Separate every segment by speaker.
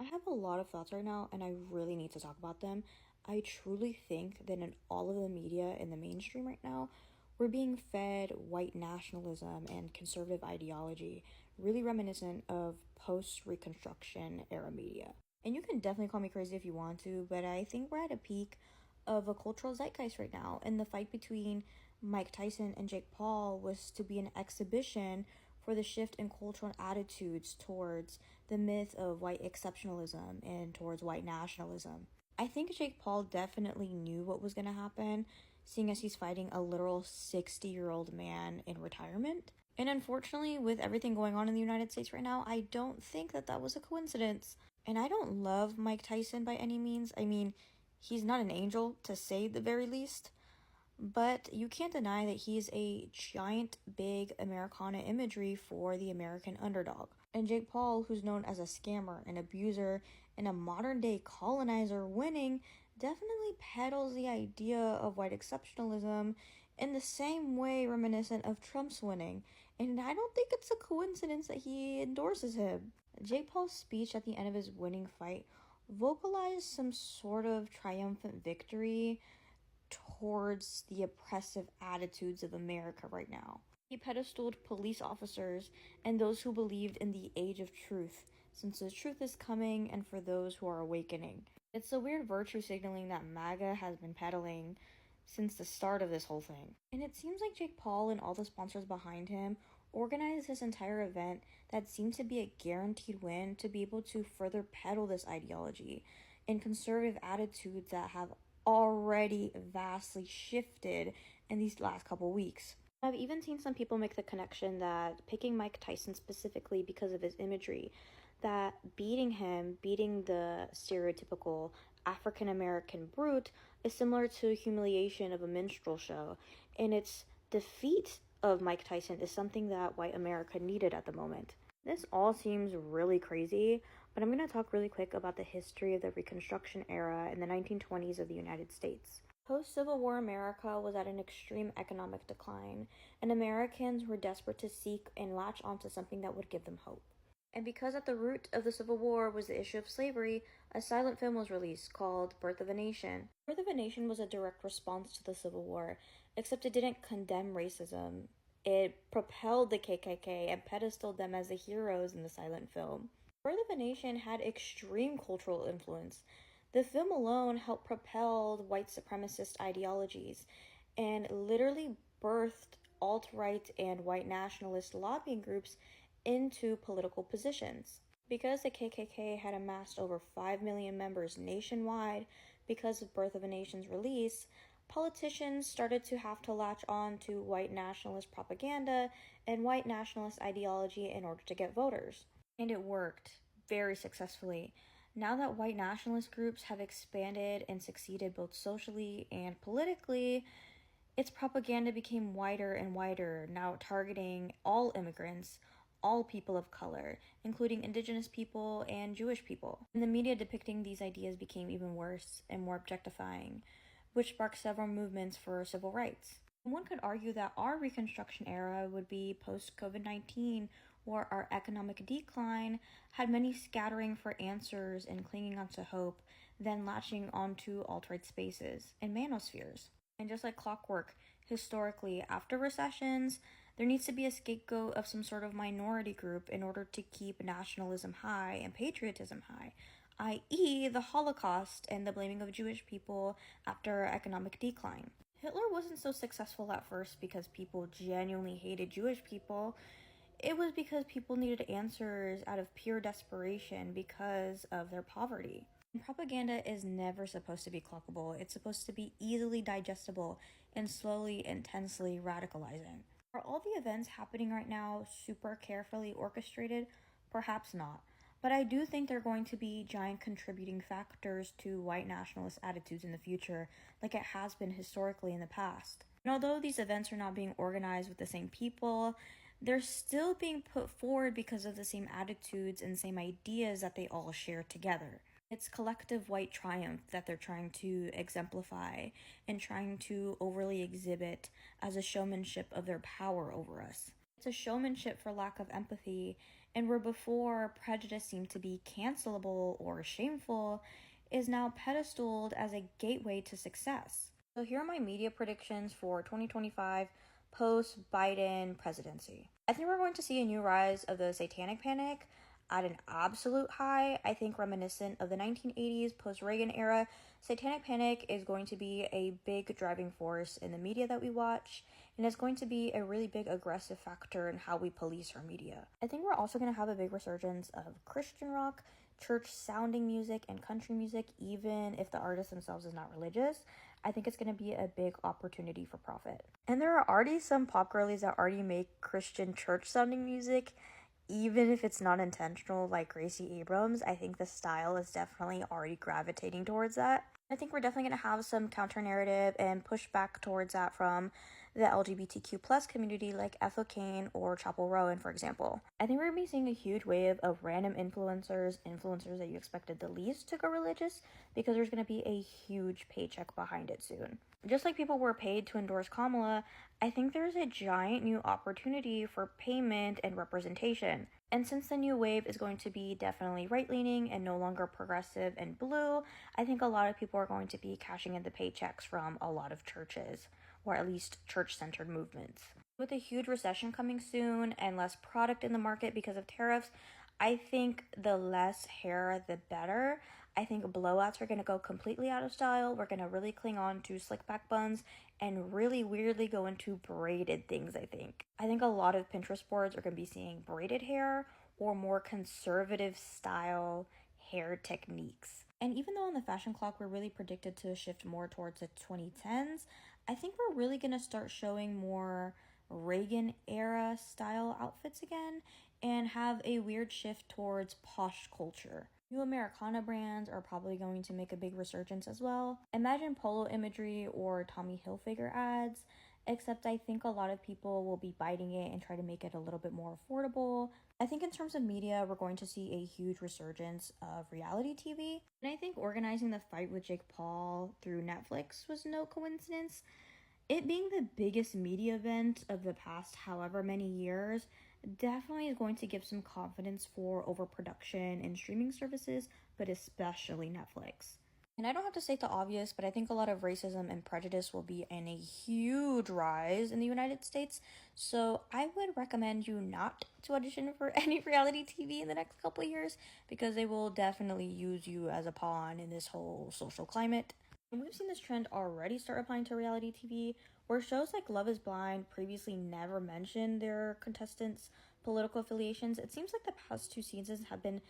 Speaker 1: I have a lot of thoughts right now, and I really need to talk about them. I truly think that in all of the media in the mainstream right now, we're being fed white nationalism and conservative ideology, really reminiscent of post Reconstruction era media. And you can definitely call me crazy if you want to, but I think we're at a peak of a cultural zeitgeist right now. And the fight between Mike Tyson and Jake Paul was to be an exhibition for the shift in cultural attitudes towards the myth of white exceptionalism and towards white nationalism. I think Jake Paul definitely knew what was going to happen, seeing as he's fighting a literal 60-year-old man in retirement. And unfortunately, with everything going on in the United States right now, I don't think that that was a coincidence. And I don't love Mike Tyson by any means. I mean, he's not an angel, to say the very least. But you can't deny that he's a giant, big Americana imagery for the American underdog. And Jake Paul, who's known as a scammer, an abuser, and a modern day colonizer winning, definitely peddles the idea of white exceptionalism in the same way reminiscent of Trump's winning. And I don't think it's a coincidence that he endorses him. Jake Paul's speech at the end of his winning fight vocalized some sort of triumphant victory towards the oppressive attitudes of America right now. He pedestaled police officers and those who believed in the age of truth, since the truth is coming and for those who are awakening. It's a weird virtue signaling that MAGA has been peddling since the start of this whole thing. And it seems like Jake Paul and all the sponsors behind him organized this entire event that seemed to be a guaranteed win to be able to further peddle this ideology and conservative attitudes that have already vastly shifted in these last couple weeks. I've even seen some people make the connection that picking Mike Tyson specifically because of his imagery, that beating the stereotypical African American brute, is similar to humiliation of a minstrel show, and its defeat of Mike Tyson is something that white America needed at the moment. This all seems really crazy, but I'm going to talk really quick about the history of the Reconstruction era in the 1920s of the United States. Post-Civil War America was at an extreme economic decline, and Americans were desperate to seek and latch onto something that would give them hope. And because at the root of the Civil War was the issue of slavery, a silent film was released called Birth of a Nation. Birth of a Nation was a direct response to the Civil War, except it didn't condemn racism. It propelled the KKK and pedestaled them as the heroes in the silent film. Birth of a Nation had extreme cultural influence. The film alone helped propel white supremacist ideologies and literally birthed alt-right and white nationalist lobbying groups into political positions. Because the KKK had amassed over 5 million members nationwide because of Birth of a Nation's release, politicians started to have to latch on to white nationalist propaganda and white nationalist ideology in order to get voters. And it worked very successfully. Now that white nationalist groups have expanded and succeeded both socially and politically, its propaganda became wider and wider, now targeting all immigrants, all people of color, including indigenous people and Jewish people. And the media depicting these ideas became even worse and more objectifying, which sparked several movements for civil rights. One could argue that our Reconstruction era would be post-COVID-19, where our economic decline had many scattering for answers and clinging onto hope, then latching onto alt-right spaces and manospheres. And just like clockwork, historically, after recessions, there needs to be a scapegoat of some sort of minority group in order to keep nationalism high and patriotism high, i.e. the Holocaust and the blaming of Jewish people after economic decline. Hitler wasn't so successful at first because people genuinely hated Jewish people. It was because people needed answers out of pure desperation because of their poverty. And propaganda is never supposed to be clockable. It's supposed to be easily digestible and slowly, intensely radicalizing. Are all the events happening right now super carefully orchestrated? Perhaps not. But I do think they're going to be giant contributing factors to white nationalist attitudes in the future, like it has been historically in the past. And although these events are not being organized with the same people, they're still being put forward because of the same attitudes and same ideas that they all share together. It's collective white triumph that they're trying to exemplify and trying to overly exhibit as a showmanship of their power over us. It's a showmanship for lack of empathy And where before prejudice seemed to be cancelable or shameful, is now pedestaled as a gateway to success. So here are my media predictions for 2025 post Biden presidency. I think we're going to see a new rise of the satanic panic at an absolute high. I think reminiscent of the 1980s post Reagan era, satanic panic is going to be a big driving force in the media that we watch, and it's going to be a really big aggressive factor in how we police our media. I think we're also going to have a big resurgence of Christian rock, church sounding music, and country music, even if the artist themselves is not religious. I think it's going to be a big opportunity for profit. And there are already some pop girlies that already make Christian church sounding music, even if it's not intentional, like Gracie Abrams. I think the style is definitely already gravitating towards that. I think we're definitely going to have some counter narrative and pushback towards that from the LGBTQ plus community, like Ethel Cain or Chapel Rowan, for example. I think we're going to be seeing a huge wave of random influencers that you expected the least to go religious, because there's going to be a huge paycheck behind it soon. Just like people were paid to endorse Kamala, I think there's a giant new opportunity for payment and representation. And since the new wave is going to be definitely right-leaning and no longer progressive and blue, I think a lot of people are going to be cashing in the paychecks from a lot of churches, or at least church-centered movements. With a huge recession coming soon and less product in the market because of tariffs, I think the less hair, the better. I think blowouts are going to go completely out of style. We're going to really cling on to slick back buns and really weirdly go into braided things, I think. I think a lot of Pinterest boards are going to be seeing braided hair or more conservative style hair techniques. And even though on the fashion clock we're really predicted to shift more towards the 2010s, I think we're really going to start showing more Reagan era style outfits again and have a weird shift towards posh culture. New Americana brands are probably going to make a big resurgence as well. Imagine polo imagery or Tommy Hilfiger ads, except I think a lot of people will be biting it and try to make it a little bit more affordable. I think in terms of media, we're going to see a huge resurgence of reality TV. And I think organizing the fight with Jake Paul through Netflix was no coincidence. It being the biggest media event of the past however many years definitely is going to give some confidence for overproduction in streaming services, but especially Netflix. And I don't have to state the obvious, but I think a lot of racism and prejudice will be in a huge rise in the United States. So I would recommend you not to audition for any reality TV in the next couple of years, because they will definitely use you as a pawn in this whole social climate. And we've seen this trend already start applying to reality TV, where shows like Love is Blind previously never mentioned their contestants' political affiliations. It seems like the past two seasons have been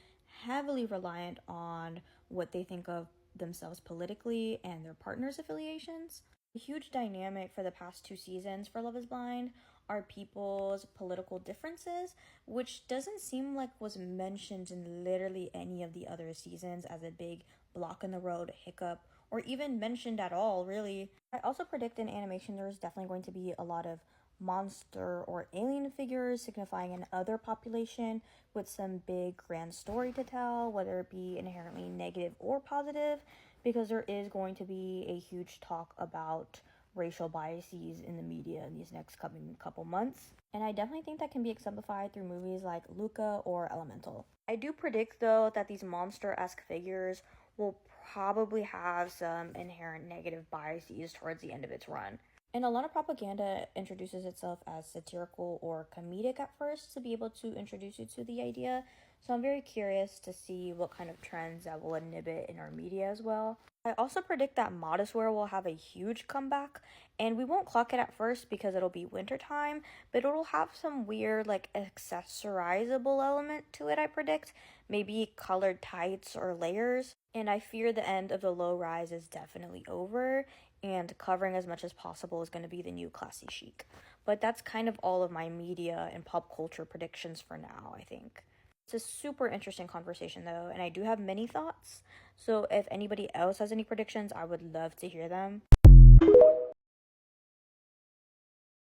Speaker 1: heavily reliant on what they think of themselves politically and their partners' affiliations. A huge dynamic for the past two seasons for Love is Blind are people's political differences, which doesn't seem like was mentioned in literally any of the other seasons as a big block in the road hiccup, or even mentioned at all, really. I also predict in animation there's definitely going to be a lot of monster or alien figures signifying an other population with some big grand story to tell, whether it be inherently negative or positive, because there is going to be a huge talk about racial biases in the media in these next coming couple months. And I definitely think that can be exemplified through movies like Luca or Elemental. I do predict, though, that these monster-esque figures will probably have some inherent negative biases towards the end of its run. And a lot of propaganda introduces itself as satirical or comedic at first to be able to introduce you to the idea. So I'm very curious to see what kind of trends that will inhibit in our media as well. I also predict that modest wear will have a huge comeback, and we won't clock it at first because it'll be wintertime, but it'll have some weird like accessorizable element to it, I predict. Maybe colored tights or layers. And I fear the end of the low rise is definitely over, and covering as much as possible is going to be the new classy chic. But that's kind of all of my media and pop culture predictions for now, I think. It's a super interesting conversation, though, and I do have many thoughts. So if anybody else has any predictions, I would love to hear them.